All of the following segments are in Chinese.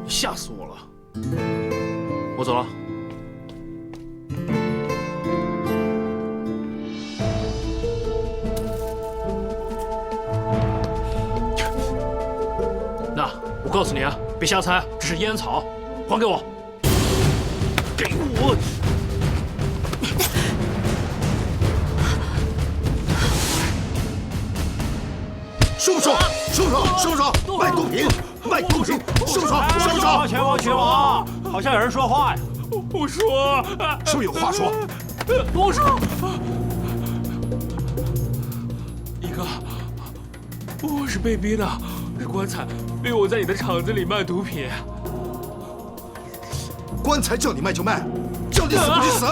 你吓死我了！我走了。那我告诉你啊，别瞎猜，这是烟草，还给我！给我！ 说不说？说不说？说不说？卖毒品！卖毒品！说不说？说不说？全王，全王，好像有人说话呀！我说，是不是有话说？我说，一哥，我是被逼的，是棺材逼我在你的厂子里卖毒品。棺材叫你卖就卖，叫你死不去死。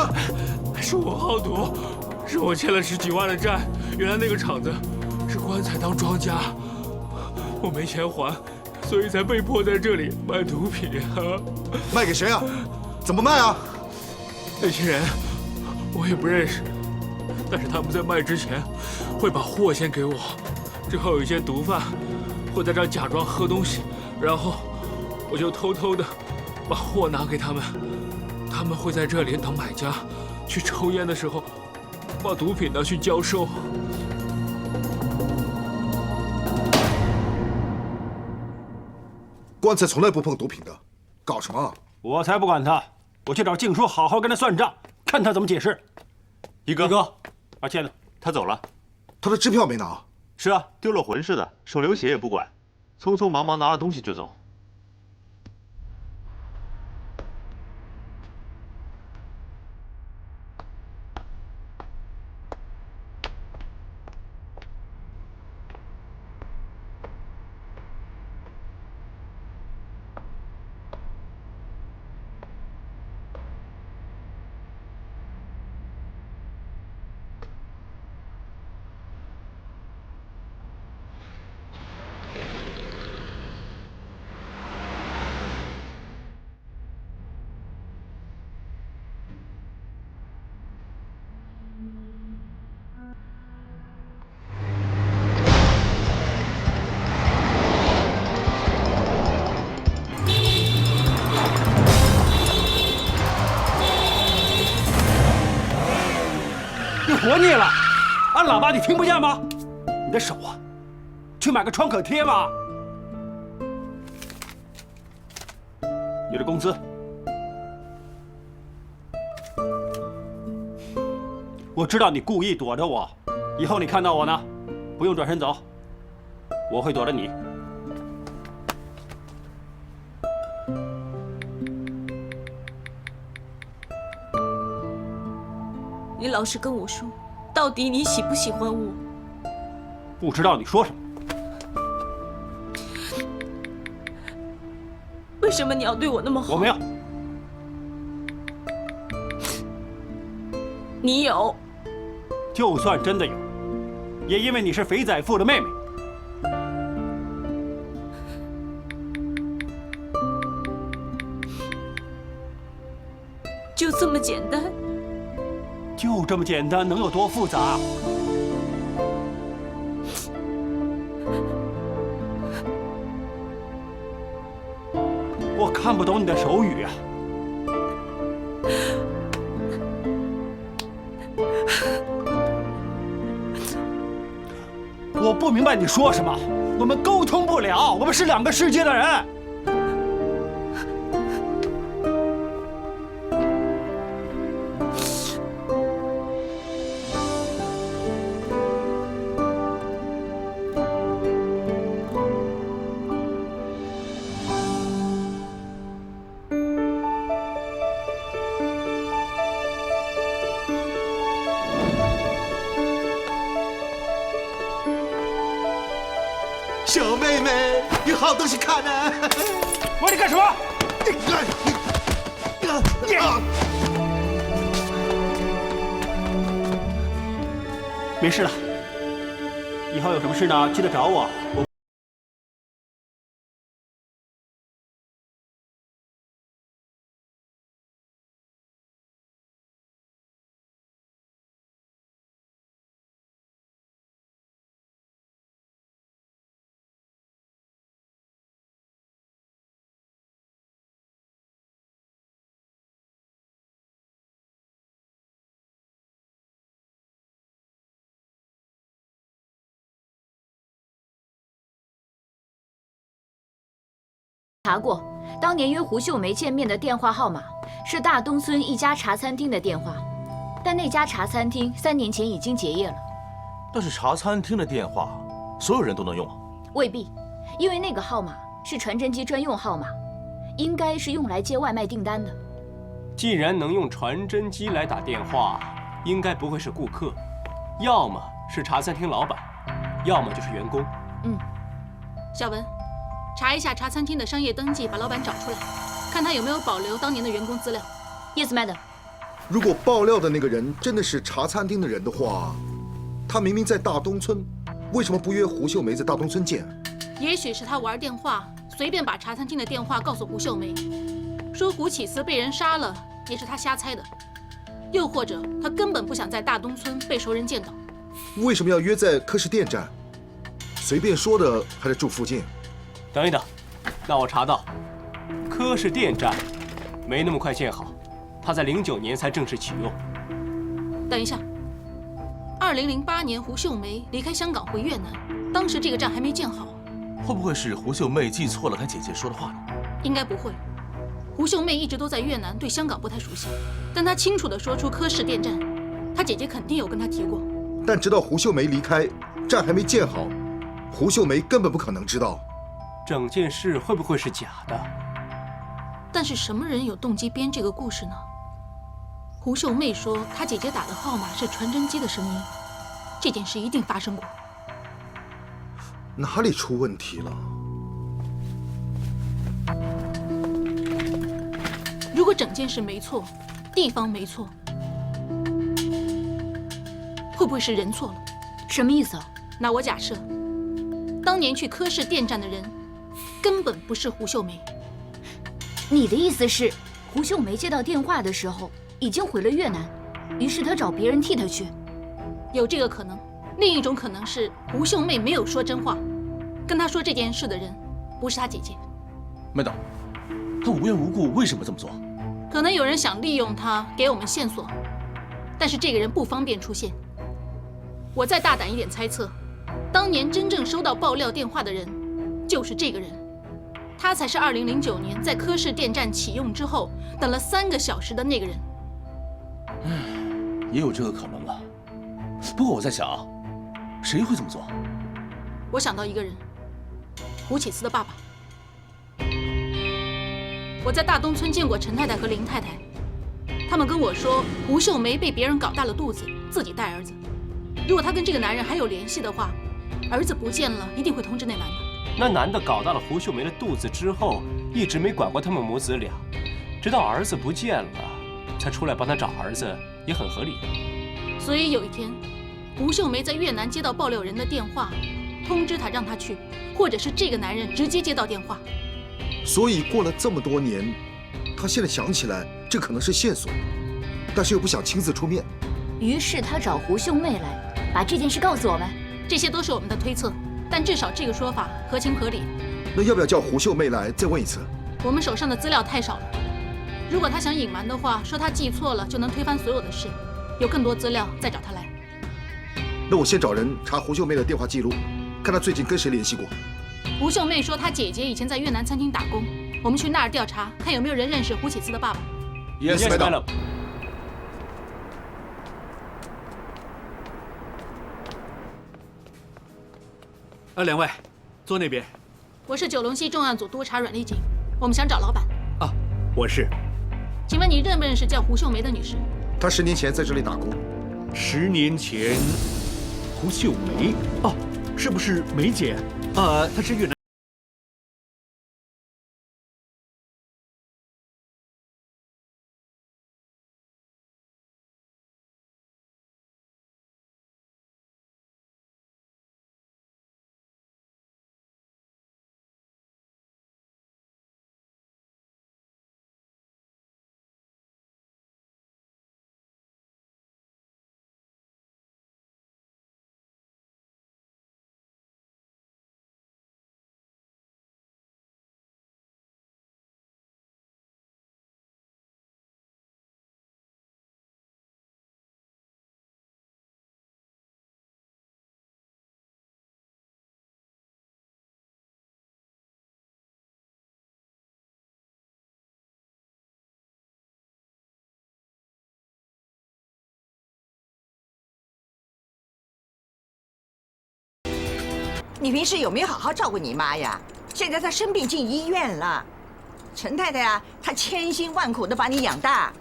是我好赌，是我欠了10几万的债。原来那个厂子是棺材当庄家，我没钱还，所以才被迫在这里卖毒品啊！卖给谁啊？怎么卖啊？那些人我也不认识，但是他们在卖之前会把货先给我，之后有一些毒贩会在这儿假装喝东西，然后我就偷偷的把货拿给他们，他们会在这里等买家去抽烟的时候把毒品拿去交收。 棺材从来不碰毒品的，搞什么啊？我才不管他！我去找静书好好跟他算账，看他怎么解释。一哥，阿倩呢？他走了。他的支票没拿。是啊，丢了魂似的，手流血也不管，匆匆忙忙拿了东西就走。你活腻了？按喇叭你听不见吗？你的手啊，去买个创可贴吧。你的工资，我知道你故意躲着我，以后你看到我呢，不用转身走，我会躲着你。 你老实跟我说，到底你喜不喜欢我？不知道你说什么。为什么你要对我那么好？我没有。你有。就算真的有，也因为你是肥仔富的妹妹。就这么简单？ 就这么简单，能有多复杂？我看不懂你的手语啊！我不明白你说什么，我们沟通不了，我们是2个世界的人。 小妹妹，有好东西看呢。喂，你干什么？没事了，以后有什么事呢，记得找我。查过，当年约胡秀梅见面的电话号码是大东村一家茶餐厅的电话，但那家茶餐厅3年前已经结业了。但是茶餐厅的电话，所有人都能用啊？未必，因为那个号码是传真机专用号码，应该是用来接外卖订单的。既然能用传真机来打电话，应该不会是顾客，要么是茶餐厅老板，要么就是员工。小文，查一下茶餐厅的商业登记，把老板找出来，看他有没有保留当年的员工资料。Yes, madam。如果爆料的那个人真的是茶餐厅的人的话，他明明在大东村，为什么不约胡秀梅在大东村见？也许是他玩电话，随便把茶餐厅的电话告诉胡秀梅，说胡启慈被人杀了，也是他瞎猜的。又或者他根本不想在大东村被熟人见到。为什么要约在科氏电站？随便说的还是住附近？等一等，那我查到，科氏电站没那么快建好，它在09年才正式启用。等一下，2008年胡秀梅离开香港回越南，当时这个站还没建好。会不会是胡秀妹记错了她姐姐说的话呢？应该不会。胡秀妹一直都在越南，对香港不太熟悉，但她清楚地说出科氏电站，她姐姐肯定有跟她提过。但直到胡秀梅离开，站还没建好，胡秀梅根本不可能知道。整件事会不会是假的？但是什么人有动机编这个故事呢？胡秀妹说她姐姐打的号码是传真机的声音，这件事一定发生过。哪里出问题了？如果整件事没错，地方没错，会不会是人错了？什么意思啊？那我假设，当年去科氏电站的人根本不是胡秀梅。你的意思是，胡秀梅接到电话的时候已经回了越南，于是她找别人替她去？有这个可能。另一种可能是胡秀妹没有说真话，跟她说这件事的人不是她姐姐。麦导，她无缘无故为什么这么做？可能有人想利用她给我们线索，但是这个人不方便出现。我再大胆一点猜测，当年真正收到爆料电话的人就是这个人，他才是2009年在科氏电站启用之后等了3个小时的那个人。也有这个可能啊。不过我在想，谁会这么做？我想到一个人，胡启慈的爸爸。我在大东村见过陈太太和林太太，他们跟我说，胡秀梅被别人搞大了肚子，自己带儿子。如果她跟这个男人还有联系的话，儿子不见了，一定会通知那男的。那男的搞大了胡秀梅的肚子之后，一直没管过他们母子俩，直到儿子不见了，才出来帮他找儿子，也很合理。所以有一天，胡秀梅在越南接到爆料人的电话，通知他让他去，或者是这个男人直接接到电话。所以过了这么多年，他现在想起来，这可能是线索，但是又不想亲自出面，于是他找胡秀妹来，把这件事告诉我们。这些都是我们的推测，但至少这个说法合情合理。那要不要叫胡秀妹来再问一次？我们手上的资料太少了，如果他想隐瞒的话，说他记错了就能推翻所有的事。有更多资料再找他来。那我先找人查胡秀妹的电话记录，看她最近跟谁联系过。胡秀妹说她姐姐以前在越南餐厅打工，我们去那儿调查，看有没有人认识胡启慈的爸爸。 Yes, madam. 两位，坐那边。我是九龙溪重案组督察阮丽锦，我们想找老板。啊，我是。请问你认不认识叫胡秀梅的女士？她10年前在这里打工。10年前，胡秀梅哦，是不是梅姐？她是越南。你平时有没有好好照顾你妈呀？现在她生病进医院了，陈太太啊，她千辛万苦的把你养大。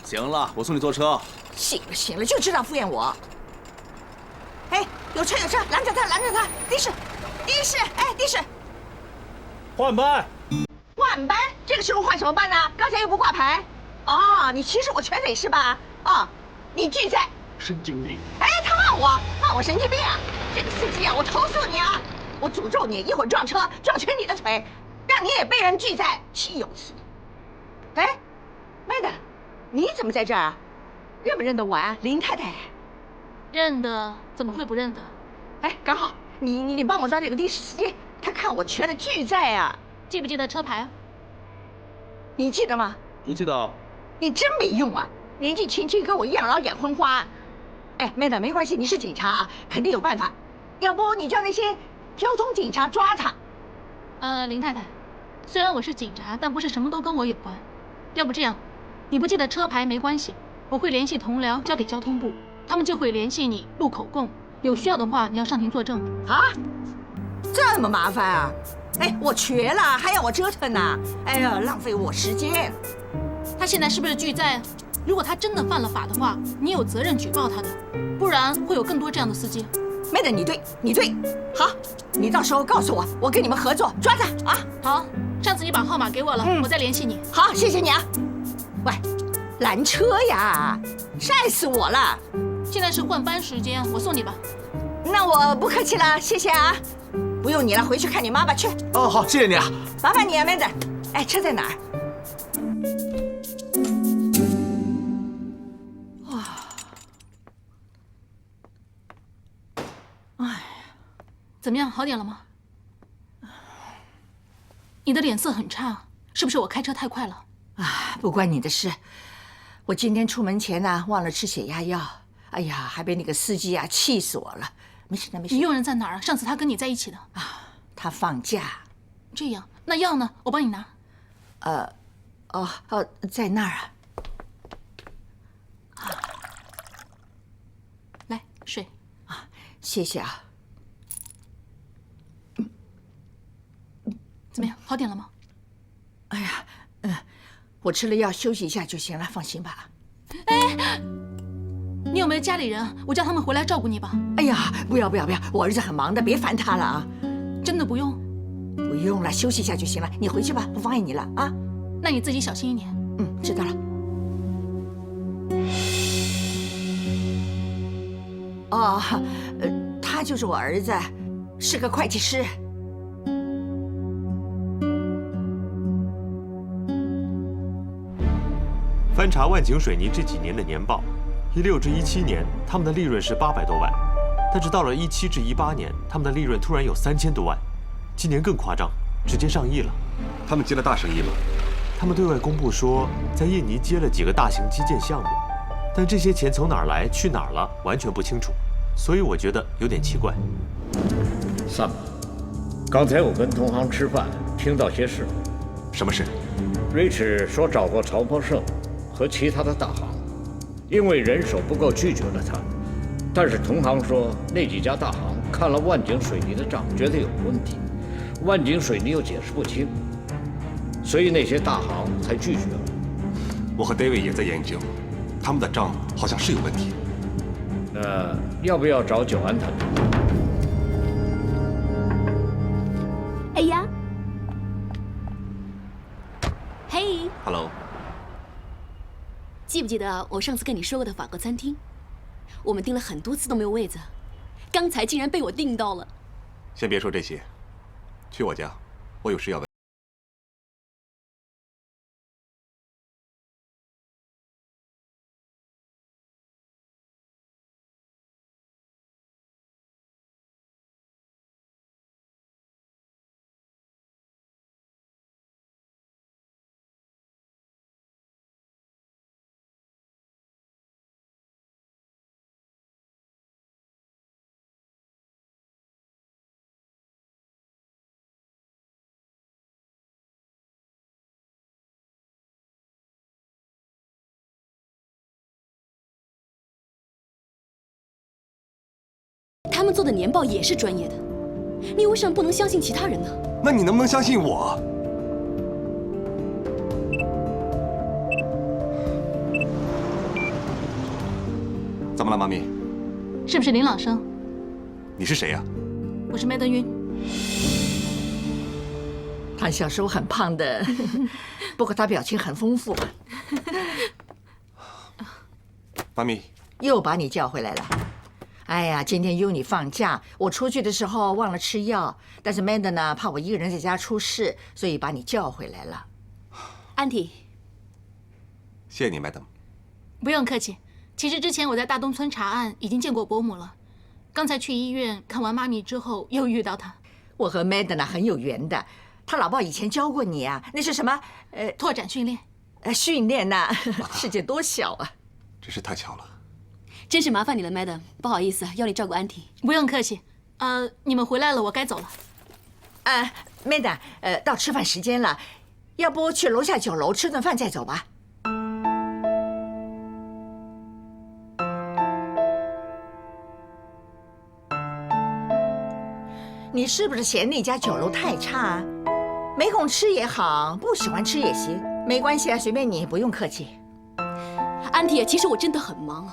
行了，我送你坐车。行了行了，就知道敷衍我。哎，有车有车，拦着他拦着他，的士，哎，的士。换班。换班？这个时候换什么班呢？刚才又不挂牌。哦，你歧视我瘸腿是吧？哦，你拒载。神经病！哎，他骂我神经病啊！这个司机啊，我投诉你啊！我诅咒你，一会儿撞车撞瘸你的腿，让你也被人拒载，岂有此理！哎，妹子，你怎么在这儿啊？认不认得我啊，林太太？认得，怎么会不认得？哎，刚好你帮我找这个的士司机，他看我瘸了拒载啊！记不记得车牌啊？你记得吗？不记得。你真没用啊！年纪轻轻跟我一样老眼昏花。哎，妹子，没关系，你是警察啊，肯定有办法。要不你叫那些交通警察抓他。林太太，虽然我是警察，但不是什么都跟我有关。要不这样，你不记得车牌没关系，我会联系同僚交给交通部，他们就会联系你录口供。有需要的话，你要上庭作证。啊？这么麻烦啊？哎，我瘸了还要我折腾呢？哎呀，浪费我时间。他现在是不是拒载？如果他真的犯了法的话，你有责任举报他的，不然会有更多这样的司机。妹子，你对，好，你到时候告诉我，我跟你们合作抓他啊。好，上次你把号码给我了，我再联系你。好，谢谢你啊。喂，拦车呀，晒死我了。现在是换班时间，我送你吧。那我不客气了，谢谢啊。不用你了，回去看你妈吧，去。哦，好，谢谢你啊。麻烦你啊，妹子。哎，车在哪儿？怎么样，好点了吗？你的脸色很差，是不是我开车太快了？啊，不关你的事。我今天出门前呢，忘了吃血压药。哎呀，还被那个司机啊气死我了。没事的，没事。你佣人在哪儿啊？上次他跟你在一起的。啊，他放假。这样，那药呢？我帮你拿。在那儿啊。来，水。啊，谢谢啊。怎么样，好点了吗？哎呀，我吃了药休息一下就行了，放心吧。哎，你有没有家里人？我叫他们回来照顾你吧。哎呀，不要，我儿子很忙的，别烦他了啊。真的不用？不用了，休息一下就行了。你回去吧，不妨碍你了啊。那你自己小心一点。知道了。哦，他就是我儿子，是个会计师。翻查万景水泥这几年的年报，16至17年他们的利润是800多万，但是到了17至18年，他们的利润突然有3000多万，今年更夸张，直接上亿了。他们接了大生意吗？他们对外公布说，在印尼接了几个大型基建项目，但这些钱从哪儿来、去哪儿了，完全不清楚，所以我觉得有点奇怪。Sam，刚才我跟同行吃饭，听到些事。什么事？Rich 说找过曹博胜和其他的大行，因为人手不够拒绝了他。但是同行说那几家大行看了万景水泥的账，觉得有问题，万景水泥又解释不清，所以那些大行才拒绝了。我和 David 也在研究，他们的账好像是有问题。那要不要找久安谈？哎呀，嘿 ，Hello。记不记得我上次跟你说过的法国餐厅？我们订了很多次都没有位子，刚才竟然被我订到了。先别说这些，去我家，我有事要问。他们做的年报也是专业的，你为什么不能相信其他人呢？那你能不能相信我？怎么了，妈咪？是不是林老生？你是谁呀？我是麦登晕。他小时候很胖的，不过他表情很丰富。妈咪，又把你叫回来了。哎呀，今天Uni放假，我出去的时候忘了吃药，但是 Manda 呢怕我一个人在家出事，所以把你叫回来了。安迪，谢谢你，Madam。不用客气。其实之前我在大东村查案，已经见过伯母了。刚才去医院看完妈咪之后，又遇到她。我和 Manda 很有缘的，他老爸以前教过你啊，那是什么？拓展训练。训练呐，世界多小啊！真是太巧了。真是麻烦你了 ，Madam。不好意思，要你照顾安迪。不用客气。你们回来了，我该走了。Manda，到吃饭时间了，要不去楼下酒楼吃顿饭再走吧？你是不是嫌那家酒楼太差？没空吃也好，不喜欢吃也行，没关系啊，随便你，不用客气。安迪，其实我真的很忙，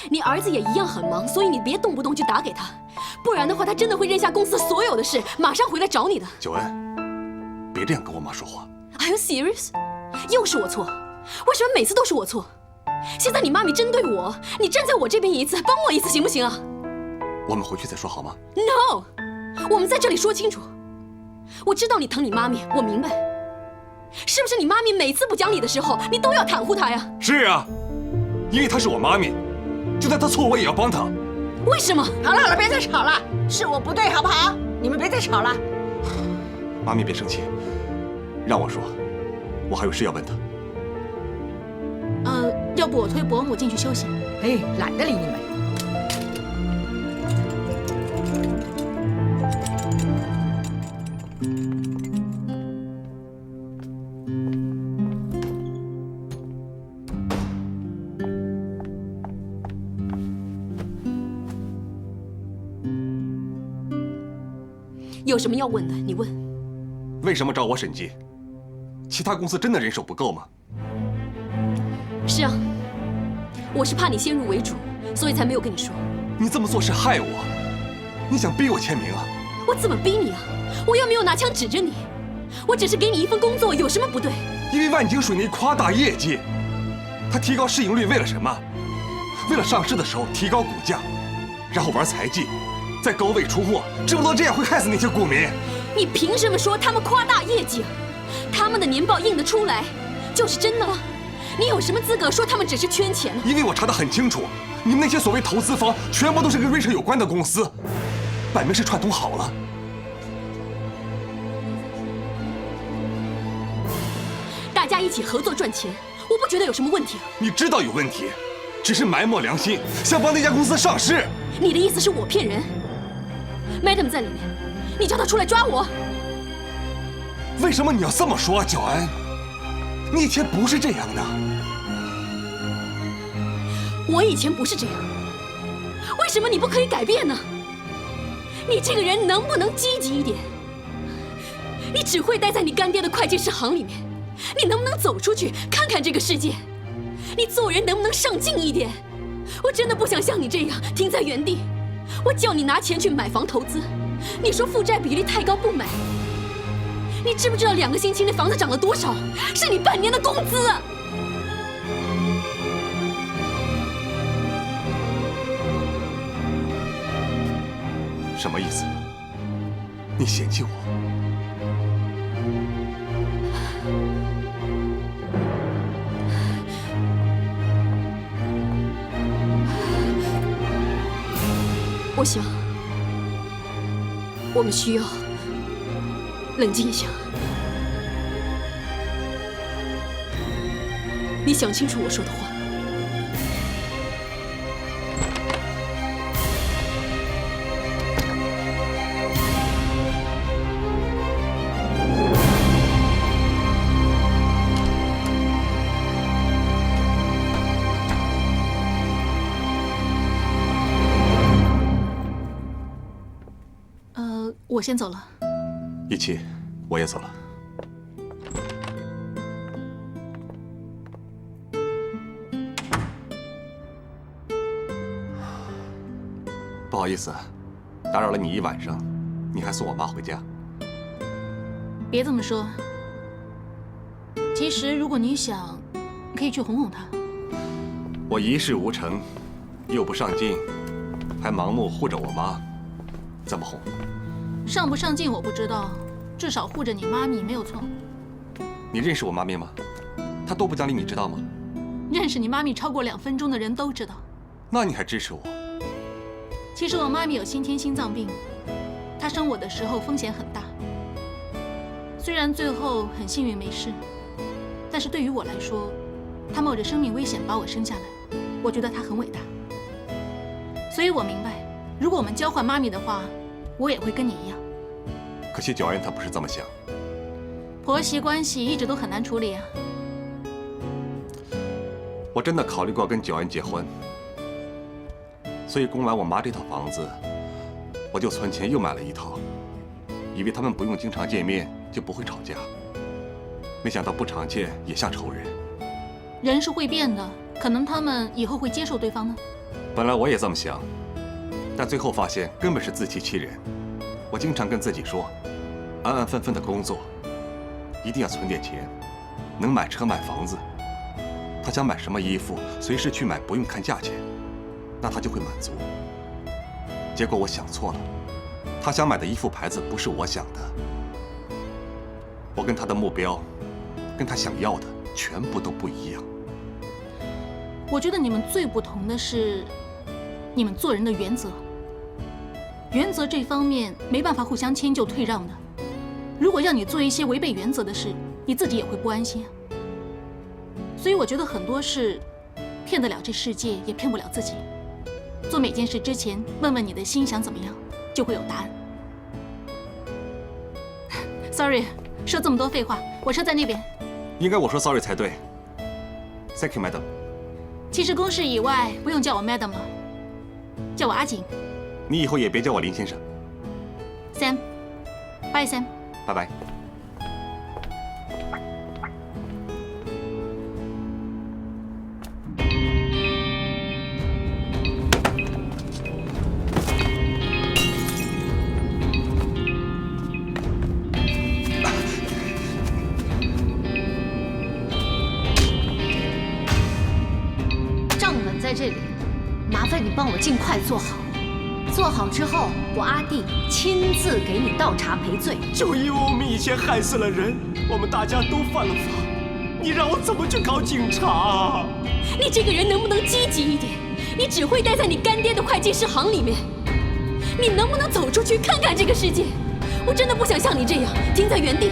你儿子也一样很忙，所以你别动不动就打给他，不然的话，他真的会扔下公司所有的事，马上回来找你的。九恩，别这样跟我妈说话。Are you serious？ 又是我错，为什么每次都是我错？现在你妈咪针对我，你站在我这边一次，帮我一次行不行啊？我们回去再说好吗 ？No， 我们在这里说清楚。我知道你疼你妈咪，我明白。是不是你妈咪每次不讲理的时候，你都要袒护她呀？是啊，因为她是我妈咪，就算她错我也要帮她。为什么？好了，别再吵了，是我不对，好不好？你们别再吵了。妈咪别生气，让我说，我还有事要问她。要不我推伯母进去休息？哎，懒得理你们。有什么要问的，你问。为什么找我审计？其他公司真的人手不够吗？是啊，我是怕你先入为主，所以才没有跟你说。你这么做是害我，你想逼我签名啊？我怎么逼你啊？我又没有拿枪指着你，我只是给你一份工作，有什么不对？因为万景水泥夸大业绩，他提高市盈率为了什么？为了上市的时候提高股价，然后玩财技，在高位出货，知不知道这样会害死那些股民？你凭什么说他们夸大业绩啊？他们的年报印得出来，就是真的吗？你有什么资格说他们只是圈钱呢？因为我查得很清楚，你们那些所谓投资方，全部都是跟瑞士有关的公司，摆明是串通好了。大家一起合作赚钱，我不觉得有什么问题啊。你知道有问题，只是埋没良心，想帮那家公司上市。你的意思是我骗人 ？Madam 在里面，你叫他出来抓我。为什么你要这么说啊，小安？你以前不是这样的。我以前不是这样，为什么你不可以改变呢？你这个人能不能积极一点？你只会待在你干爹的会计师行里面，你能不能走出去看看这个世界？你做人能不能上进一点？我真的不想像你这样停在原地。我叫你拿钱去买房投资，你说负债比例太高不买。你知不知道2个星期那房子涨了多少？是你半年的工资啊！什么意思？你嫌弃我？我想，我们需要冷静一下。你想清楚我说的话。我先走了。一起，我也走了。不好意思，打扰了你一晚上，你还送我妈回家。别这么说。其实如果你想，可以去哄哄她。我一事无成，又不上进，还盲目护着我妈，怎么哄？上不上进我不知道，至少护着你妈咪没有错。你认识我妈咪吗？她多不讲理，你知道吗？认识你妈咪超过2分钟的人都知道。那你还支持我？其实我妈咪有先天心脏病，她生我的时候风险很大。虽然最后很幸运没事，但是对于我来说，她冒着生命危险把我生下来，我觉得她很伟大。所以我明白，如果我们交换妈咪的话，我也会跟你一样。可惜皎妍她不是这么想。婆媳关系一直都很难处理啊。我真的考虑过跟皎妍结婚，所以供完我妈这套房子，我就存钱又买了一套，以为他们不用经常见面就不会吵架，没想到不常见也像仇人。人是会变的，可能他们以后会接受对方呢。本来我也这么想，但最后发现根本是自欺欺人。我经常跟自己说，安安分分的工作，一定要存点钱，能买车买房子。他想买什么衣服，随时去买，不用看价钱，那他就会满足。结果我想错了，他想买的衣服牌子不是我想的。我跟他的目标，跟他想要的全部都不一样。我觉得你们最不同的是，你们做人的原则。原则这方面没办法互相迁就退让的。如果让你做一些违背原则的事，你自己也会不安心啊。所以我觉得很多事，骗得了这世界，也骗不了自己。做每件事之前，问问你的心想怎么样，就会有答案。Sorry， 说这么多废话，我车在那边。应该我说 sorry 才对。Thank you, madam。其实公事以外，不用叫我 madam 了，叫我阿锦。你以后也别叫我林先生。Sam， 拜 Sam。拜拜。账本在这里，麻烦你帮我尽快做好。做好之后，我阿弟亲自给你倒茶赔罪。就因为我们以前害死了人，我们大家都犯了法，你让我怎么去考警察啊？你这个人能不能积极一点？你只会待在你干爹的会计师行里面，你能不能走出去看看这个世界？我真的不想像你这样停在原地。